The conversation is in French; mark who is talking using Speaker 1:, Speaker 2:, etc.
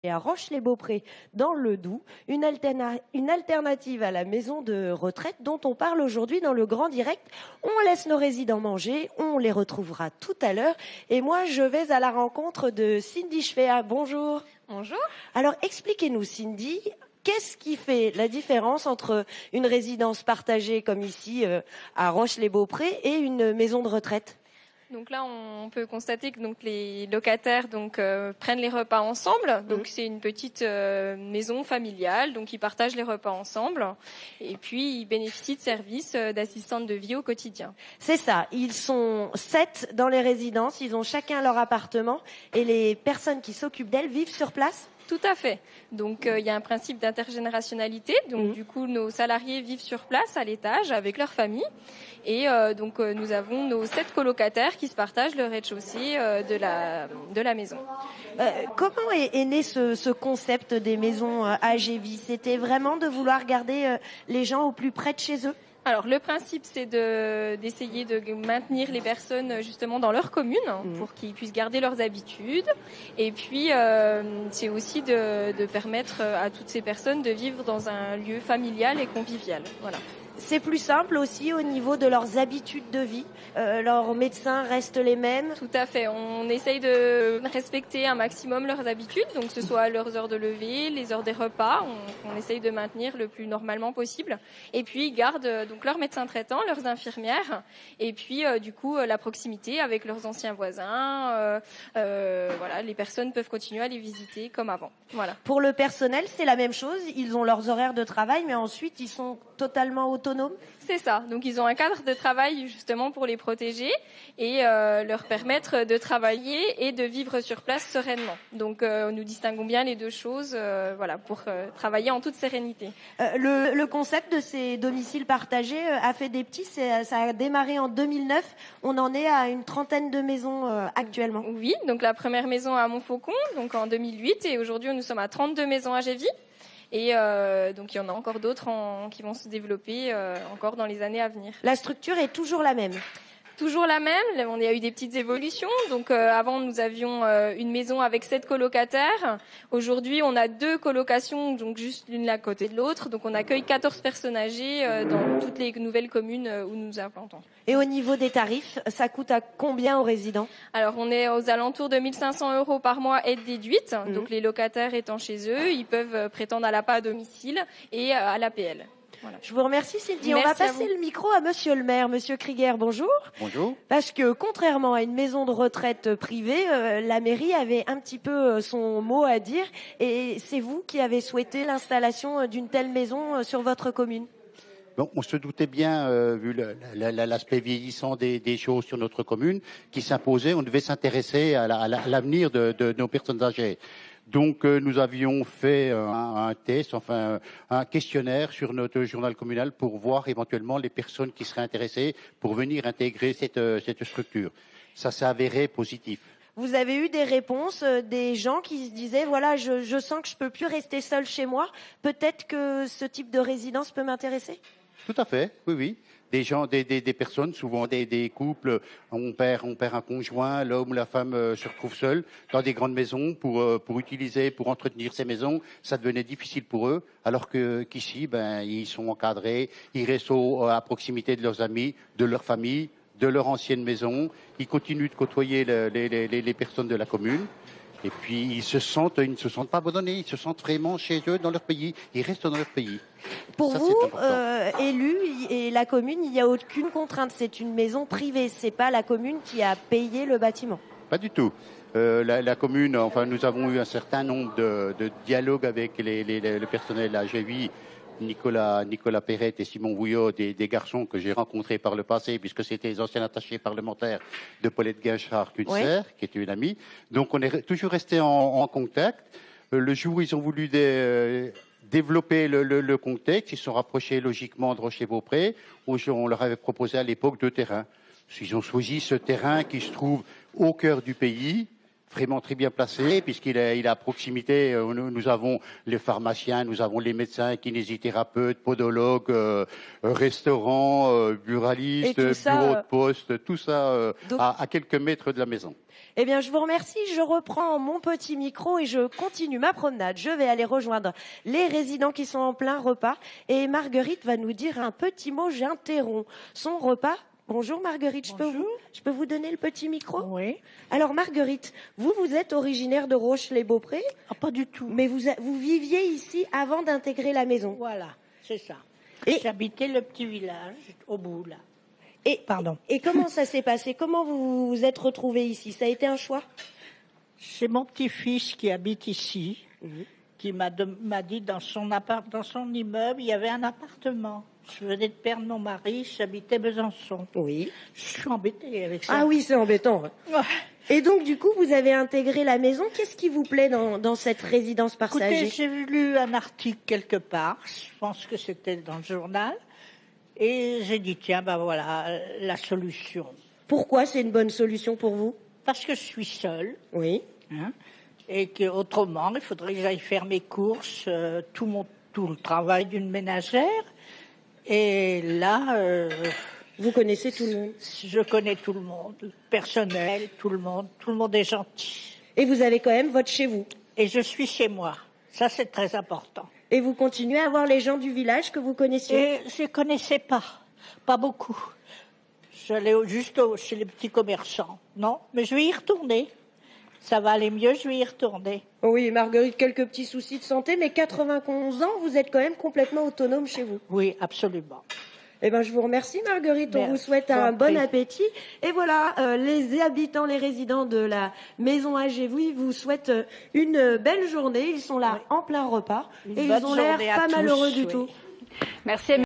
Speaker 1: Et à Roche-les-Beaupré, dans le Doubs, une alternative à la maison de retraite dont on parle aujourd'hui dans le Grand Direct. On laisse nos résidents manger, on les retrouvera tout à l'heure. Et moi, je vais à la rencontre de Cindy Schwea. Bonjour.
Speaker 2: Bonjour.
Speaker 1: Alors, expliquez-nous, Cindy, qu'est-ce qui fait la différence entre une résidence partagée comme ici à Roche-les-Beaupré et une maison de retraite ?
Speaker 2: Donc là, on peut constater que les locataires prennent les repas ensemble. Donc c'est une petite maison familiale, donc ils partagent les repas ensemble. Et puis ils bénéficient de services d'assistantes de vie au quotidien.
Speaker 1: C'est ça. Ils sont 7 dans les résidences. Ils ont chacun leur appartement et les personnes qui s'occupent d'elles vivent sur place.
Speaker 2: Tout à fait. Donc il y a un principe d'intergénérationnalité. Donc du coup, nos salariés vivent sur place à l'étage avec leur famille. Et nous avons nos 7 colocataires qui se partagent le rez-de-chaussée de la maison.
Speaker 1: Comment est né ce concept des maisons AGV ? C'était vraiment de vouloir garder les gens au plus près de chez eux ?
Speaker 2: Alors le principe, c'est d'essayer de maintenir les personnes justement dans leur commune pour qu'ils puissent garder leurs habitudes. Et puis c'est aussi de permettre à toutes ces personnes de vivre dans un lieu familial et convivial. Voilà.
Speaker 1: C'est plus simple aussi au niveau de leurs habitudes de vie. Leurs médecins restent les mêmes.
Speaker 2: Tout à fait. On essaye de respecter un maximum leurs habitudes, donc que ce soit leurs heures de lever, les heures des repas. On essaye de maintenir le plus normalement possible. Et puis ils gardent donc leurs médecins traitants, leurs infirmières, et puis la proximité avec leurs anciens voisins. Voilà, les personnes peuvent continuer à les visiter comme avant. Voilà.
Speaker 1: Pour le personnel, c'est la même chose. Ils ont leurs horaires de travail, mais ensuite ils sont totalement autonomes.
Speaker 2: C'est ça. Donc ils ont un cadre de travail justement pour les protéger et leur permettre de travailler et de vivre sur place sereinement. Donc nous distinguons bien les deux choses, pour travailler en toute sérénité.
Speaker 1: Le concept de ces domiciles partagés a fait des petits. Ça a démarré en 2009. On en est à une trentaine de maisons actuellement.
Speaker 2: Oui. Donc la première maison à Montfaucon, donc en 2008, et aujourd'hui nous sommes à 32 maisons à Gévy. Et donc il y en a encore d'autres qui vont se développer encore dans les années à venir.
Speaker 1: La structure est toujours la même ?
Speaker 2: Toujours la même. On a eu des petites évolutions. Donc avant nous avions une maison avec 7 colocataires. Aujourd'hui on a 2 colocations, donc juste l'une à côté de l'autre. Donc on accueille 14 personnes âgées dans toutes les nouvelles communes où nous nous implantons.
Speaker 1: Et au niveau des tarifs, ça coûte à combien aux résidents ?
Speaker 2: Alors on est aux alentours de 1 500 € par mois aide déduite. Donc les locataires étant chez eux, ils peuvent prétendre à l'APA à domicile et à l'APL. Voilà.
Speaker 1: Je vous remercie Cindy.
Speaker 2: Merci.
Speaker 1: On va passer le micro à Monsieur le maire. Monsieur Krieger, bonjour.
Speaker 3: Bonjour.
Speaker 1: Parce que contrairement à une maison de retraite privée, la mairie avait un petit peu son mot à dire. Et c'est vous qui avez souhaité l'installation d'une telle maison sur votre commune.
Speaker 3: Bon, on se doutait bien, vu l'aspect vieillissant des choses sur notre commune, qui s'imposait. On devait s'intéresser à l'avenir de nos personnes âgées. Donc nous avions fait un test, enfin un questionnaire sur notre journal communal pour voir éventuellement les personnes qui seraient intéressées pour venir intégrer cette structure. Ça s'est avéré positif.
Speaker 1: Vous avez eu des réponses des gens qui se disaient voilà, je sens que je peux plus rester seul chez moi. Peut-être que ce type de résidence peut m'intéresser.
Speaker 3: Tout à fait, oui, oui. Des gens, des personnes, souvent des couples, on perd un conjoint, l'homme ou la femme se retrouve seul dans des grandes maisons pour entretenir ces maisons. Ça devenait difficile pour eux, alors qu'ici, ils sont encadrés, ils restent à proximité de leurs amis, de leur famille, de leur ancienne maison. Ils continuent de côtoyer les personnes de la commune. Et puis ils ne se sentent pas abandonnés, ils se sentent vraiment chez eux, dans leur pays. Ils restent dans leur pays.
Speaker 1: Pour ça, vous, élus et la commune, il n'y a aucune contrainte. C'est une maison privée. C'est pas la commune qui a payé le bâtiment.
Speaker 3: Pas du tout. La commune, enfin, nous avons eu un certain nombre de dialogues avec le personnel à Gévy. Nicolas Perrette et Simon Bouillot, des garçons que j'ai rencontrés par le passé, puisque c'était les anciens attachés parlementaires de Paulette Guinchard-Kunzer, qui était une amie. Donc on est toujours resté en contact. Le jour où ils ont voulu développer le contexte, ils se sont rapprochés logiquement de Roche-les-Beaupré, où on leur avait proposé à l'époque 2 terrains. Ils ont choisi ce terrain qui se trouve au cœur du pays, vraiment très bien placé, puisqu'il est à proximité. Nous avons les pharmaciens, nous avons les médecins, kinésithérapeutes, podologues, restaurants, buralistes, bureaux de poste, tout ça à quelques mètres de la maison.
Speaker 1: Eh bien, je vous remercie. Je reprends mon petit micro et je continue ma promenade. Je vais aller rejoindre les résidents qui sont en plein repas. Et Marguerite va nous dire un petit mot. J'interromps son repas. Bonjour Marguerite, je peux vous donner le petit micro?
Speaker 4: Oui.
Speaker 1: Alors Marguerite, vous êtes originaire de Roche-les-Beaupré?
Speaker 4: Ah, pas du tout.
Speaker 1: Mais vous viviez ici avant d'intégrer la maison?
Speaker 4: Voilà, c'est ça.
Speaker 1: Et
Speaker 4: j'habitais le petit village au bout là.
Speaker 1: Pardon. Et comment ça s'est passé? Comment vous vous êtes retrouvés ici? Ça a été un choix?
Speaker 4: C'est mon petit-fils qui habite ici, qui m'a dit dans son immeuble, il y avait un appartement. Je venais de perdre mon mari, j'habitais Besançon.
Speaker 1: Oui.
Speaker 4: Je suis embêtée avec ça.
Speaker 1: Ah oui, c'est embêtant. Et donc, du coup, vous avez intégré la maison. Qu'est-ce qui vous plaît dans cette résidence partagée?
Speaker 4: Écoutez, j'ai lu un article quelque part, je pense que c'était dans le journal, et j'ai dit, tiens, ben voilà, la solution.
Speaker 1: Pourquoi c'est une bonne solution pour vous?
Speaker 4: Parce que je suis seule.
Speaker 1: Oui.
Speaker 4: Hein, et qu'autrement, il faudrait que j'aille faire mes courses, tout le travail d'une ménagère. Et là...
Speaker 1: vous connaissez tout le monde?
Speaker 4: Je connais tout le monde, le personnel, tout le monde est gentil.
Speaker 1: Et vous avez quand même votre chez vous? Et
Speaker 4: je suis chez moi, ça c'est très important.
Speaker 1: Et vous continuez à voir les gens du village que vous connaissiez?
Speaker 4: Et je ne connaissais pas beaucoup. J'allais juste chez les petits commerçants, non, mais je vais y retourner. Ça va aller mieux, je vais y retourner.
Speaker 1: Oui, Marguerite, quelques petits soucis de santé, mais 91 ans, vous êtes quand même complètement autonome chez vous.
Speaker 4: Oui, absolument.
Speaker 1: Eh ben, je vous remercie, Marguerite. On vous souhaite un bon appétit. Et voilà, les habitants, les résidents de la maison AGV vous souhaitent une belle journée. Ils sont là en plein repas et ils ont l'air pas malheureux du tout.
Speaker 5: Merci.